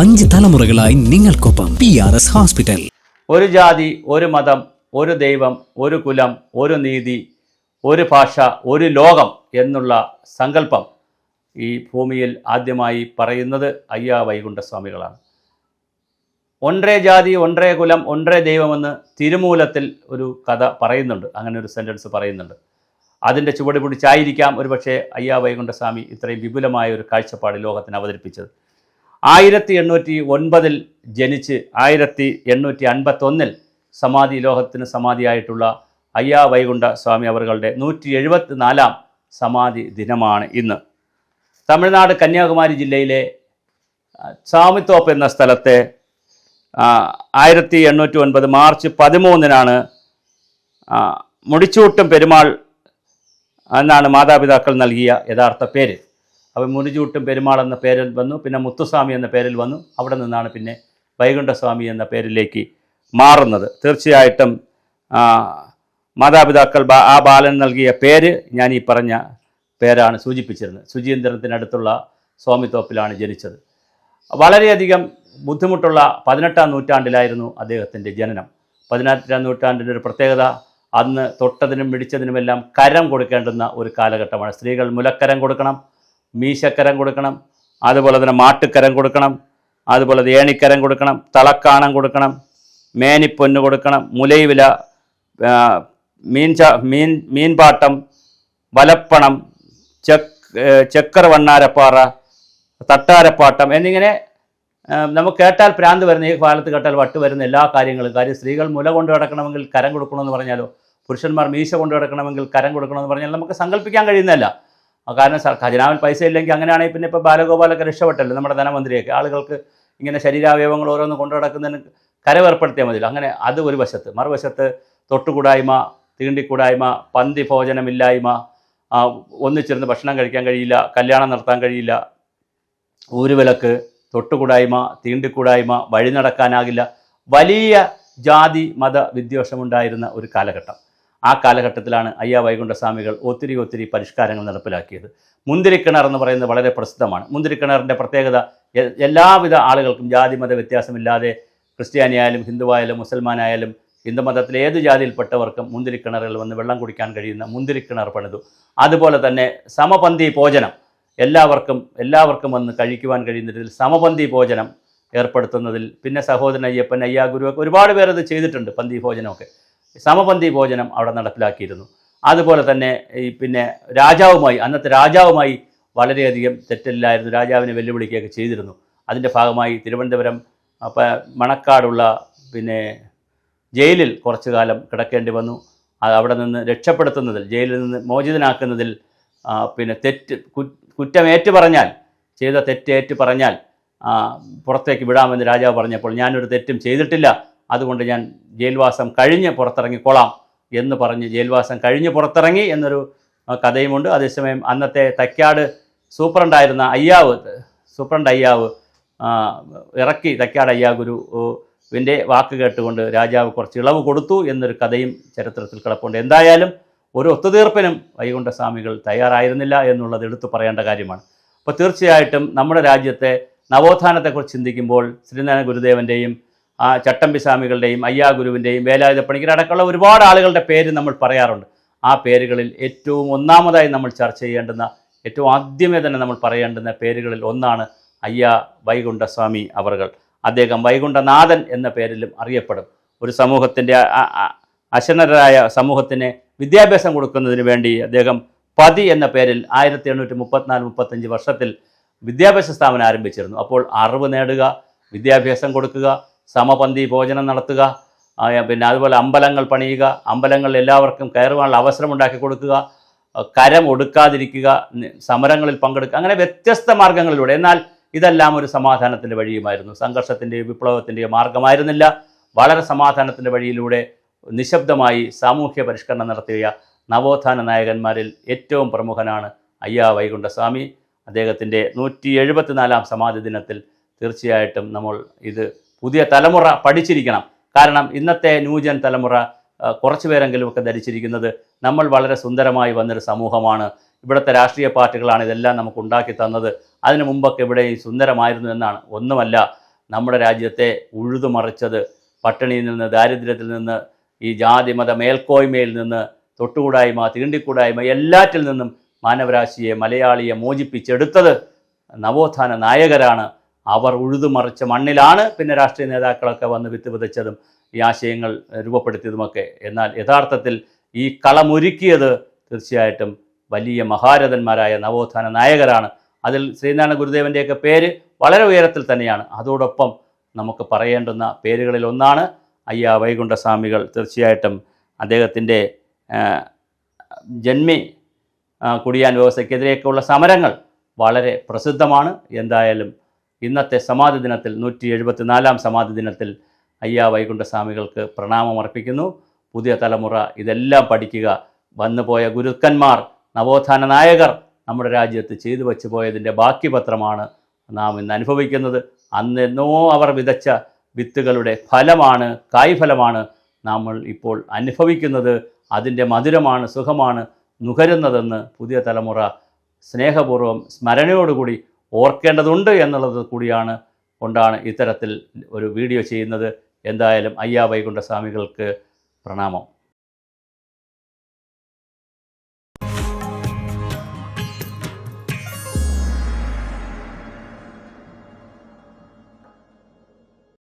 5 തലമുറകളായി നിങ്ങൾക്കൊപ്പം PRS hospital. ഒരു ജാതി, ഒരു മതം, ഒരു ദൈവം, ഒരു കുലം, ഒരു നീതി, ഒരു ഭാഷ, ഒരു ലോകം എന്നുള്ള സങ്കല്പം ഈ ഭൂമിയിൽ ആദ്യമായി പറയുന്നത് അയ്യാ വൈകുണ്ഠസ്വാമികളാണ്. ഒன்றേ ജാതി, ഒன்றേ കുലം, ഒன்றേ ദൈവമെന്ന് തിരുമൂലത്തിൽ ഒരു കഥ പറയുന്നുണ്ട്, അങ്ങനെ ഒരു സെൻറ്റൻസ് പറയുന്നുണ്ട്. അതിൻ്റെ ചുവട് പിടിച്ചായിരിക്കാം ഒരുപക്ഷെ അയ്യാ വൈകുണ്ഠസ്വാമി ഇത്രയും വിപുലമായ ഒരു കാഴ്ചപ്പാട് ലോകത്തിന് അവതരിപ്പിച്ചത്. 1809 ജനിച്ച് 1851 സമാധി ലോകത്തിന് സമാധിയായിട്ടുള്ള അയ്യാ വൈകുണ്ഠ സ്വാമി അവരുടെ 174 സമാധി ദിനമാണ് ഇന്ന്. തമിഴ്നാട് കന്യാകുമാരി ജില്ലയിലെ സ്വാമിത്തോപ്പ് എന്ന സ്ഥലത്തെ 1809 മാർച്ച് 13 മുടിച്ചൂട്ടും പെരുമാൾ എന്നാണ് മാതാപിതാക്കൾ നൽകിയ യഥാർത്ഥ പേര്. അപ്പോൾ മുടിച്ചൂട്ടും പെരുമാൾ എന്ന പേരിൽ വന്നു, പിന്നെ മുത്തുസ്വാമി എന്ന പേരിൽ വന്നു. അവിടെ നിന്നാണ് പിന്നെ വൈകുണ്ഠസ്വാമി എന്ന പേരിലേക്ക് മാറുന്നത്. തീർച്ചയായിട്ടും മാതാപിതാക്കൾ ആ ബാലൻ നൽകിയ പേര് ഞാൻ ഈ പറഞ്ഞ പേരാണ് സൂചിപ്പിച്ചിരുന്നത്. ശുചീന്ദ്രത്തിനടുത്തുള്ള സ്വാമിത്തോപ്പിലാണ് ജനിച്ചത്. വളരെയധികം ബുദ്ധിമുട്ടുള്ള 18-ാം നൂറ്റാണ്ടിലായിരുന്നു അദ്ദേഹത്തിൻ്റെ ജനനം. 18-ാം നൂറ്റാണ്ടിൻ്റെ ഒരു പ്രത്യേകത, അന്ന് തൊട്ടതിനും പിടിച്ചതിനുമെല്ലാം കരം കൊടുക്കേണ്ടുന്ന ഒരു കാലഘട്ടമാണ്. സ്ത്രീകൾ മുലക്കരം കൊടുക്കണം, മീശക്കരം കൊടുക്കണം, അതുപോലെ തന്നെ മാട്ടുക്കരം കൊടുക്കണം, അതുപോലെ ഏണിക്കരം കൊടുക്കണം, തളക്കാണം കൊടുക്കണം, മേനിപ്പൊന്ന് കൊടുക്കണം, മുലൈവില, മീൻപാട്ടം, വലപ്പണം, ചെക്കർ വണ്ണാരപ്പാറ, തട്ടാരപ്പാട്ടം എന്നിങ്ങനെ നമുക്ക് കേട്ടാൽ ഭ്രാന്ത് വരുന്ന, ഈ കാലത്ത് കേട്ടാൽ വട്ട് വരുന്ന എല്ലാ കാര്യങ്ങളും. കാര്യം സ്ത്രീകൾ മുല കൊണ്ടു കിടക്കണമെങ്കിൽ കരം കൊടുക്കണമെന്ന് പറഞ്ഞാലോ, പുരുഷന്മാർ മീശ കൊണ്ടു കിടക്കണമെങ്കിൽ കരം കൊടുക്കണമെന്ന് പറഞ്ഞാൽ നമുക്ക് സങ്കല്പിക്കാൻ കഴിയുന്നതല്ല. കാരണം ഖജനാവിൽ പൈസ ഇല്ലെങ്കിൽ അങ്ങനെയാണെങ്കിൽ പിന്നെ ഇപ്പോൾ ബാലഗോപാലൊക്കെ രക്ഷപ്പെട്ടല്ലോ, നമ്മുടെ ധനമന്ത്രിയൊക്കെ. ആളുകൾക്ക് ഇങ്ങനെ ശരീരാവയവങ്ങൾ ഓരോന്ന് കൊണ്ടു നടക്കുന്നതിന് കരവേർപ്പെടുത്തിയാൽ മതിയല്ലോ. അങ്ങനെ അത് ഒരു വശത്ത്. മറുവശത്ത് തൊട്ടുകൂടായ്മ, തീണ്ടിക്കൂടായ്മ, പന്തി ഭോജനമില്ലായ്മ, ഒന്നിച്ചിരുന്ന് ഭക്ഷണം കഴിക്കാൻ കഴിയില്ല, കല്യാണം നടത്താൻ കഴിയില്ല, ഊരുവിലക്ക്, തൊട്ടുകൂടായ്മ, തീണ്ടിക്കൂടായ്മ, വഴി നടക്കാനാകില്ല, വലിയ ജാതി മത വിദ്വേഷമുണ്ടായിരുന്ന ഒരു കാലഘട്ടം. ആ കാലഘട്ടത്തിലാണ് അയ്യാ വൈകുണ്ഠസ്വാമികൾ ഒത്തിരി പരിഷ്കാരങ്ങൾ നടപ്പിലാക്കിയത്. മുന്തിരിക്കിണർ എന്ന് പറയുന്നത് വളരെ പ്രസിദ്ധമാണ്. മുന്തിരിക്കിണറിൻ്റെ പ്രത്യേകത, എല്ലാവിധ ആളുകൾക്കും ജാതി മത വ്യത്യാസമില്ലാതെ ക്രിസ്ത്യാനിയായാലും ഹിന്ദുവായാലും മുസൽമാനായാലും ഹിന്ദു മതത്തിലെ ഏത് ജാതിയിൽപ്പെട്ടവർക്കും മുന്തിരിക്കിണറിൽ വന്ന് വെള്ളം കുടിക്കാൻ കഴിയുന്ന മുന്തിരിക്കിണർ പണിതു. അതുപോലെ തന്നെ സമപന്തി ഭോജനം, എല്ലാവർക്കും വന്ന് കഴിക്കുവാൻ കഴിയുന്ന രീതിയിൽ സമപന്തി ഭോജനം ഏർപ്പെടുത്തുന്നതിൽ പിന്നെ സഹോദരൻ അയ്യപ്പൻ, അയ്യാ ഗുരുവൊക്കെ ഒരുപാട് പേർ അത് ചെയ്തിട്ടുണ്ട്. പന്തി ഭോജനമൊക്കെ, സമപന്തി ഭോജനം അവിടെ നടപ്പിലാക്കിയിരുന്നു. അതുപോലെ തന്നെ പിന്നെ അന്നത്തെ രാജാവുമായി വളരെയധികം തെറ്റില്ലായിരുന്നു. രാജാവിനെ വെല്ലുവിളിക്കുകയൊക്കെ ചെയ്തിരുന്നു. അതിൻ്റെ ഭാഗമായി തിരുവനന്തപുരം മണക്കാടുള്ള പിന്നെ ജയിലിൽ കുറച്ചു കാലം കിടക്കേണ്ടി വന്നു. അവിടെ നിന്ന് രക്ഷപ്പെടുത്തുന്നതിൽ, ജയിലിൽ നിന്ന് മോചിതനാക്കുന്നതിൽ പിന്നെ കുറ്റമേറ്റു പറഞ്ഞാൽ, ചെയ്ത തെറ്റേറ്റു പറഞ്ഞാൽ പുറത്തേക്ക് വിടാമെന്ന് രാജാവ് പറഞ്ഞപ്പോൾ ഞാനൊരു തെറ്റും ചെയ്തിട്ടില്ല, അതുകൊണ്ട് ഞാൻ ജയിൽവാസം കഴിഞ്ഞ് പുറത്തിറങ്ങിക്കൊള്ളാം എന്ന് പറഞ്ഞ് ജയിൽവാസം കഴിഞ്ഞ് പുറത്തിറങ്ങി എന്നൊരു കഥയുമുണ്ട്. അതേസമയം അന്നത്തെ തൈക്കാട് സൂപ്രണ്ട് അയ്യാവ് ഇറക്കി, തൈക്കാട് അയ്യാ ഗുരുവിൻ്റെ വാക്ക് കേട്ടുകൊണ്ട് രാജാവ് കുറച്ച് ഇളവ് കൊടുത്തു എന്നൊരു കഥയും ചരിത്രത്തിൽ കിടപ്പുണ്ട്. എന്തായാലും ഒരു ഒത്തുതീർപ്പിനും വൈകുണ്ഠസ്വാമികൾ തയ്യാറായിരുന്നില്ല എന്നുള്ളത് എടുത്തു പറയേണ്ട കാര്യമാണ്. അപ്പോൾ തീർച്ചയായിട്ടും നമ്മുടെ രാജ്യത്തെ നവോത്ഥാനത്തെക്കുറിച്ച് ചിന്തിക്കുമ്പോൾ ശ്രീനാരായണ ഗുരുദേവൻ്റെയും ചട്ടമ്പി സ്വാമികളുടെയും അയ്യാ ഗുരുവിൻ്റെയും വേലായുധ പണിക്കരടക്കമുള്ള ഒരുപാട് ആളുകളുടെ പേര് നമ്മൾ പറയാറുണ്ട്. ആ പേരുകളിൽ ഏറ്റവും ഒന്നാമതായി നമ്മൾ ചർച്ച ചെയ്യേണ്ടുന്ന, ഏറ്റവും ആദ്യമേ തന്നെ നമ്മൾ പറയേണ്ടുന്ന പേരുകളിൽ ഒന്നാണ് അയ്യാ വൈകുണ്ഠസ്വാമി അവർകൾ. അദ്ദേഹം വൈകുണ്ഠനാഥൻ എന്ന പേരിലും അറിയപ്പെടും. ഒരു സമൂഹത്തിൻ്റെ അശരണരായ സമൂഹത്തിന് വിദ്യാഭ്യാസം കൊടുക്കുന്നതിന് വേണ്ടി അദ്ദേഹം പതി എന്ന പേരിൽ 1834-35 വർഷത്തിൽ വിദ്യാഭ്യാസ സ്ഥാപനം ആരംഭിച്ചിരുന്നു. അപ്പോൾ അറിവ് നേടുക, വിദ്യാഭ്യാസം കൊടുക്കുക, സമപന്തി ഭോജനം നടത്തുക, പിന്നെ അതുപോലെ അമ്പലങ്ങൾ പണിയുക, അമ്പലങ്ങളിൽ എല്ലാവർക്കും കയറുവാനുള്ള അവസരം ഉണ്ടാക്കി കൊടുക്കുക, കരം ഒടുക്കാതിരിക്കുക, സമരങ്ങളിൽ പങ്കെടുക്കുക, അങ്ങനെ വ്യത്യസ്ത മാർഗങ്ങളിലൂടെ. എന്നാൽ ഇതെല്ലാം ഒരു സമാധാനത്തിൻ്റെ വഴിയുമായിരുന്നു, സംഘർഷത്തിൻ്റെയോ വിപ്ലവത്തിൻ്റെയോ മാർഗമായിരുന്നില്ല. വളരെ സമാധാനത്തിൻ്റെ വഴിയിലൂടെ നിശബ്ദമായി സാമൂഹ്യ പരിഷ്കരണം നടത്തിയ നവോത്ഥാന നായകന്മാരിൽ ഏറ്റവും പ്രമുഖനാണ് അയ്യാ വൈകുണ്ഠസ്വാമി. അദ്ദേഹത്തിൻ്റെ 174 സമാധി ദിനത്തിൽ തീർച്ചയായിട്ടും നമ്മൾ ഇത് പുതിയ തലമുറ പഠിച്ചിരിക്കണം. കാരണം ഇന്നത്തെ ന്യൂജൻ തലമുറ കുറച്ചു പേരെങ്കിലുമൊക്കെ ധരിച്ചിരിക്കുന്നത് നമ്മൾ വളരെ സുന്ദരമായി വന്നൊരു സമൂഹമാണ്, ഇവിടുത്തെ രാഷ്ട്രീയ പാർട്ടികളാണ് ഇതെല്ലാം നമുക്ക് ഉണ്ടാക്കി തന്നത്, അതിനു മുമ്പൊക്കെ ഇവിടെ സുന്ദരമായിരുന്നു എന്നാണ്. ഒന്നുമല്ല. നമ്മുടെ രാജ്യത്തെ ഉഴുതുമറിച്ചത് പട്ടിണിയിൽ നിന്ന്, ദാരിദ്ര്യത്തിൽ നിന്ന്, ഈ ജാതി മത മേൽക്കോയ്മയിൽ നിന്ന്, തൊട്ടുകൂടായ്മ, തീണ്ടിക്കൂടായ്മ എല്ലാറ്റിൽ നിന്നും മാനവരാശിയെ, മലയാളിയെ മോചിപ്പിച്ചെടുത്തത് നവോത്ഥാന നായകരാണ്. അവർ ഉഴുതുമറിച്ച മണ്ണിലാണ് പിന്നെ രാഷ്ട്രീയ നേതാക്കളൊക്കെ വന്ന് വിത്ത് വിതച്ചതും ഈ ആശയങ്ങൾ രൂപപ്പെടുത്തിയതുമൊക്കെ. എന്നാൽ യഥാർത്ഥത്തിൽ ഈ കളമൊരുക്കിയത് തീർച്ചയായിട്ടും വലിയ മഹാരഥന്മാരായ നവോത്ഥാന നായകരാണ്. അതിൽ ശ്രീനാരായണ ഗുരുദേവൻ്റെയൊക്കെ പേര് വളരെ ഉയരത്തിൽ തന്നെയാണ്. അതോടൊപ്പം നമുക്ക് പറയേണ്ടുന്ന പേരുകളിൽ ഒന്നാണ് അയ്യാ വൈകുണ്ഠസ്വാമികൾ. തീർച്ചയായിട്ടും അദ്ദേഹത്തിൻ്റെ ജന്മി കുടിയാൻ വ്യവസ്ഥയ്ക്കെതിരെയൊക്കെയുള്ള സമരങ്ങൾ വളരെ പ്രസിദ്ധമാണ്. എന്തായാലും ഇന്നത്തെ സമാധി ദിനത്തിൽ 174-ാം സമാധി ദിനത്തിൽ അയ്യാ വൈകുണ്ഠസ്വാമികൾക്ക് പ്രണാമം അർപ്പിക്കുന്നു. പുതിയ തലമുറ ഇതെല്ലാം പഠിക്കുക. വന്നുപോയ ഗുരുക്കന്മാർ, നവോത്ഥാന നായകർ നമ്മുടെ രാജ്യത്ത് ചെയ്തു വച്ചു പോയതിൻ്റെ ബാക്കി പത്രമാണ് നാം ഇന്ന് അനുഭവിക്കുന്നത്. അന്നെന്നോ അവർ വിതച്ച വിത്തുകളുടെ ഫലമാണ്, കായ്ഫലമാണ് നമ്മൾ ഇപ്പോൾ അനുഭവിക്കുന്നത്. അതിൻ്റെ മധുരമാണ്, സുഖമാണ് നുകരുന്നതെന്ന് പുതിയ തലമുറ സ്നേഹപൂർവ്വം സ്മരണയോടുകൂടി ഓർക്കേണ്ടതുണ്ട് എന്നുള്ളത് കൊണ്ടാണ് ഇത്തരത്തിൽ ഒരു വീഡിയോ ചെയ്യുന്നത്. എന്തായാലും അയ്യാ വൈകുണ്ഠസ്വാമികൾക്ക് പ്രണാമം.